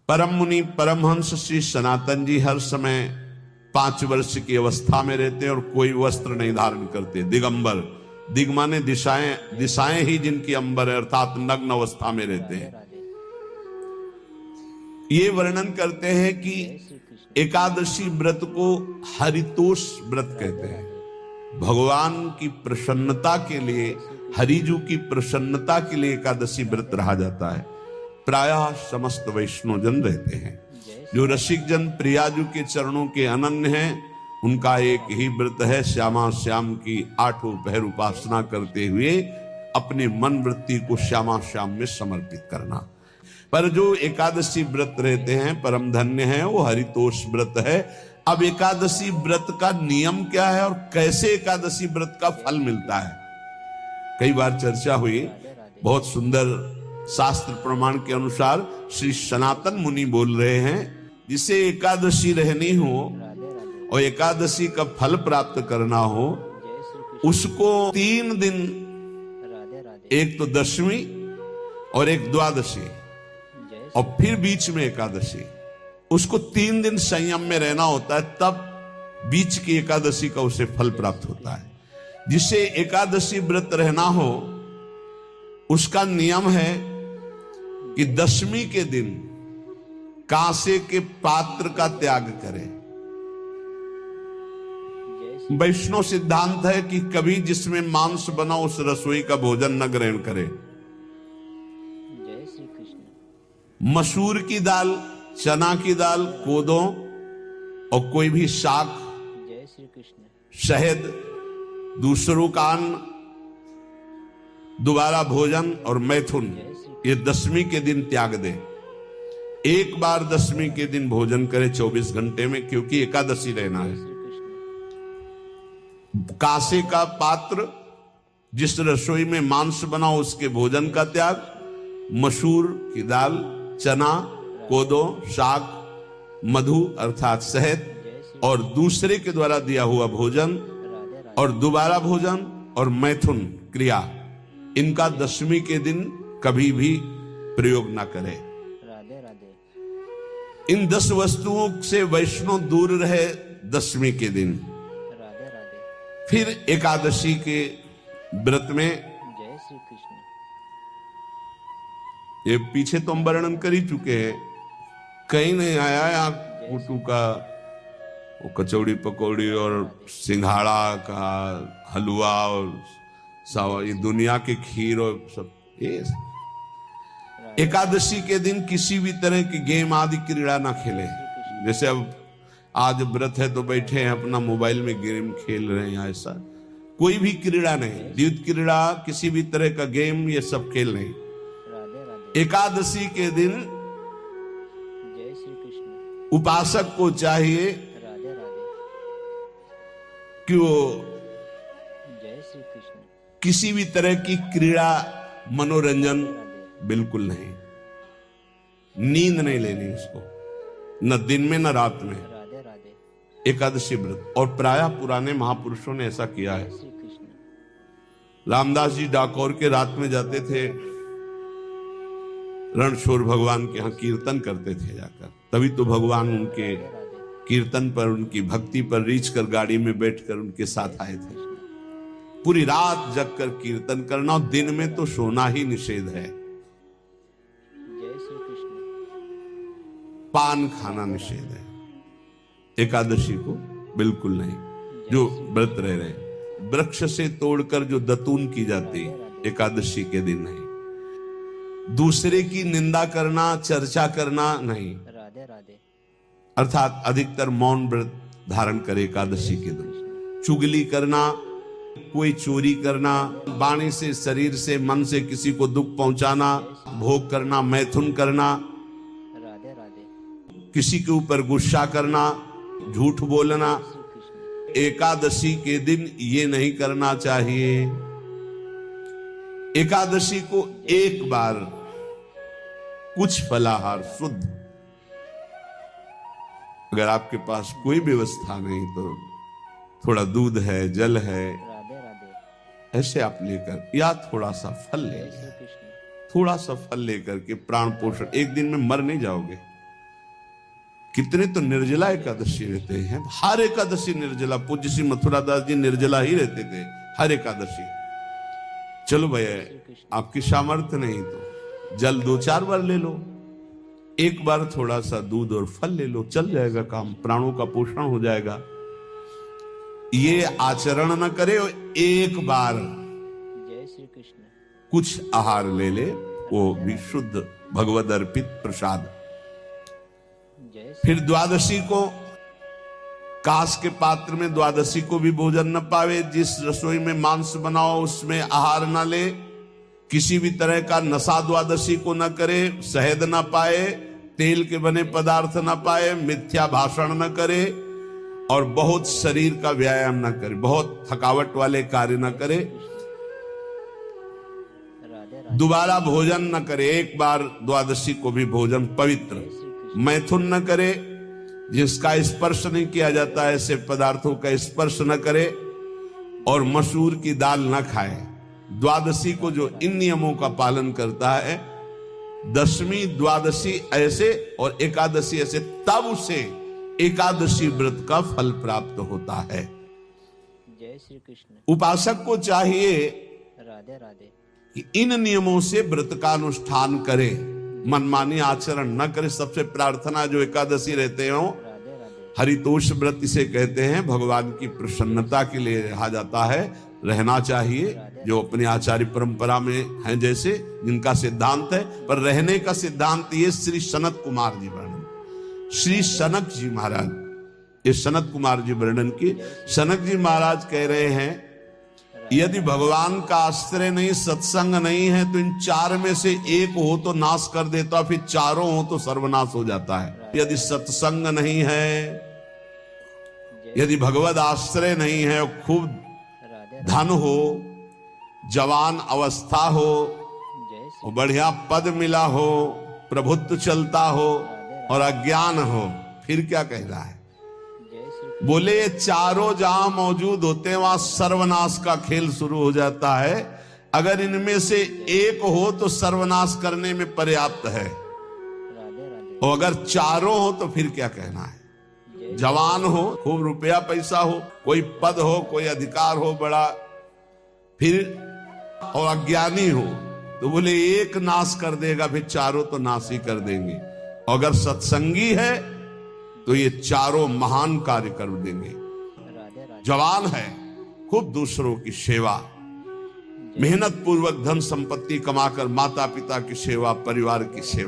परम मुनि परमहंस श्री सनातन जी हर समय 5 वर्ष की अवस्था में रहते हैं और कोई वस्त्र नहीं धारण करते, दिगंबर। दिग माने दिशाएं, दिशाएं ही जिनकी अंबर है, अर्थात नग्न अवस्था में रहते हैं। ये वर्णन करते हैं कि एकादशी व्रत को हरितोष व्रत कहते हैं। भगवान की प्रसन्नता के लिए, हरिजू की प्रसन्नता के लिए एकादशी व्रत रहा जाता है। प्रायः समस्त वैष्णव जन रहते हैं। जो रसिक जन प्रियाजू के चरणों के अनन्य हैं, उनका एक ही व्रत है, श्यामा श्याम की 8 पहर उपासना करते हुए अपने मन वृत्ति को श्यामा श्याम में समर्पित करना। पर जो एकादशी व्रत रहते हैं परम धन्य हैं, वो हरितोष व्रत है। अब एकादशी व्रत का नियम क्या है और कैसे एकादशी व्रत का फल मिलता है, कई बार चर्चा हुई। बहुत सुंदर शास्त्र प्रमाण के अनुसार श्री सनातन मुनि बोल रहे हैं, जिसे एकादशी रहनी हो और एकादशी का फल प्राप्त करना हो, उसको 3 दिन, एक तो दशमी और एक द्वादशी और फिर बीच में एकादशी, उसको 3 दिन संयम में रहना होता है, तब बीच की एकादशी का उसे फल प्राप्त होता है। जिसे एकादशी व्रत रहना हो, उसका नियम है कि दशमी के दिन कांसे के पात्र का त्याग करें। वैष्णव सिद्धांत है कि कभी जिसमें मांस बना उस रसोई का भोजन न ग्रहण करे। मसूर की दाल, चना की दाल, कोदों और कोई भी शाक, शहद, दूसरों का अन्न, दोबारा भोजन और मैथुन, ये दशमी के दिन त्याग दे। एक बार दशमी के दिन भोजन करे 24 घंटे में, क्योंकि एकादशी रहना है। कांसे का पात्र, जिस रसोई में मांस बना उसके भोजन का त्याग, मसूर की दाल, चना, कोदो, शाक, मधु अर्थात शहद और दूसरे के द्वारा दिया हुआ भोजन और दोबारा भोजन और मैथुन क्रिया, इनका दशमी के दिन कभी भी प्रयोग ना करें। इन 10 वस्तुओं से वैष्णव दूर रहे दशमी के दिन। फिर एकादशी के व्रत में, ये पीछे तो हम वर्णन कर ही चुके हैं, कहीं नहीं आया यहाँ कुटू का वो कचौड़ी पकौड़ी और सिंघाड़ा का हलवा और सावा, ये दुनिया के खीर और सब। ये एकादशी के दिन किसी भी तरह की गेम आदि क्रीड़ा ना खेले। जैसे अब आज व्रत है तो बैठे हैं अपना मोबाइल में गेम खेल रहे हैं, ऐसा कोई भी क्रीड़ा नहीं, द्यूत क्रीड़ा, किसी भी तरह का गेम, ये सब खेल नहीं। एकादशी के दिन उपासक को चाहिए कि वो किसी भी तरह की क्रीड़ा, मनोरंजन बिल्कुल नहीं, नींद नहीं लेनी उसको, न दिन में न रात में। एकादशी व्रत, और प्रायः पुराने महापुरुषों ने ऐसा किया है। रामदास जी डाकोर के रात में जाते थे, रणछोड़ भगवान के यहाँ कीर्तन करते थे जाकर, तभी तो भगवान उनके कीर्तन पर, उनकी भक्ति पर रीझ कर गाड़ी में बैठकर उनके साथ आए थे। पूरी रात जगकर कीर्तन करना, और दिन में तो सोना ही निषेध है। पान खाना निषेध है, एकादशी को बिल्कुल नहीं। जो व्रत रह रहे, वृक्ष से तोड़कर जो दतून की जाती है, एकादशी के दिन नहीं। दूसरे की निंदा करना, चर्चा करना नहीं, अर्थात अधिकतर मौन व्रत धारण करे एकादशी के दिन। चुगली करना, कोई चोरी करना, वाणी से, शरीर से, मन से किसी को दुख पहुंचाना, भोग करना, मैथुन करना, किसी के ऊपर गुस्सा करना, झूठ बोलना, एकादशी के दिन ये नहीं करना चाहिए। एकादशी को एक बार कुछ फलाहार शुद्ध, अगर आपके पास कोई व्यवस्था नहीं तो थोड़ा दूध है, जल है, ऐसे आप लेकर, या थोड़ा सा फल ले, थोड़ा सा फल लेकर के प्राण पोषण, एक दिन में मर नहीं जाओगे। कितने तो निर्जला एकादशी रहते हैं, हर एकादशी निर्जला। पूज्य श्री मथुरा दास जी निर्जला ही रहते थे हर एकादशी। चलो भैया आपकी सामर्थ्य नहीं तो जल 2-4 बार ले लो, एक बार थोड़ा सा दूध और फल ले लो, चल जाएगा काम, प्राणों का पोषण हो जाएगा। ये आचरण न करे, एक बार जय श्री कृष्ण कुछ आहार ले ले, वो भी शुद्ध भगवद अर्पित प्रसाद। जय फिर द्वादशी को कांस के पात्र में द्वादशी को भी भोजन न पावे। जिस रसोई में मांस बनाओ उसमें आहार न ले, किसी भी तरह का नशा द्वादशी को न करे, शहद न पाए, तेल के बने पदार्थ न पाए, मिथ्या भाषण न करे और बहुत शरीर का व्यायाम न करे, बहुत थकावट वाले कार्य न करे, राधे राधे दोबारा भोजन न करे। एक बार द्वादशी को भी भोजन पवित्र, मैथुन न करे, जिसका स्पर्श नहीं किया जाता है ऐसे पदार्थों का स्पर्श न करे, और मसूर की दाल न खाए। द्वादशी को जो इन नियमों का पालन करता है, दशमी द्वादशी ऐसे और एकादशी ऐसे, तब उसे एकादशी व्रत का फल प्राप्त होता है। जय श्री कृष्ण उपासक को चाहिए राधे राधे कि इन नियमों से व्रत का अनुष्ठान करे, मनमानी आचरण न करे। सबसे प्रार्थना जो एकादशी रहते हो, राधे राधे हरितोष व्रत इसे कहते हैं, भगवान की प्रसन्नता के लिए रहा जाता है, रहना चाहिए। जो अपनी आचार्य परंपरा में हैं जैसे, जिनका सिद्धांत है, पर रहने का सिद्धांत ये श्री सनत कुमार जी वर्णन, श्री सनक जी महाराज, ये सनत कुमार जी वर्णन की। सनक जी महाराज कह रहे हैं, यदि भगवान का आश्रय नहीं, सत्संग नहीं है, तो इन 4 में से एक हो तो नाश कर देता, फिर चारों हो तो सर्वनाश हो जाता है। यदि सत्संग नहीं है, यदि भगवद आश्रय नहीं है, खूब राधे धन हो, जवान अवस्था हो, जय श्री और बढ़िया पद मिला हो, प्रभुत्व चलता हो और अज्ञान हो, फिर क्या कह रहा है? जय श्री बोले ये चारों जहां मौजूद होते हैं वहां सर्वनाश का खेल शुरू हो जाता है। अगर इनमें से एक हो तो सर्वनाश करने में पर्याप्त है, राधे राधे और अगर चारों हो तो फिर क्या कहना है? जवान हो, खूब रुपया पैसा हो, कोई पद हो, कोई अधिकार हो बड़ा, फिर और अज्ञानी हो, तो बोले एक नाश कर देगा, फिर चारों तो नाश ही कर देंगे। और अगर सत्संगी है तो ये चारों महान कार्य कर देंगे। राधे राधे जवान है, खूब दूसरों की सेवा, मेहनत पूर्वक धन संपत्ति कमाकर माता पिता की सेवा, परिवार की सेवा।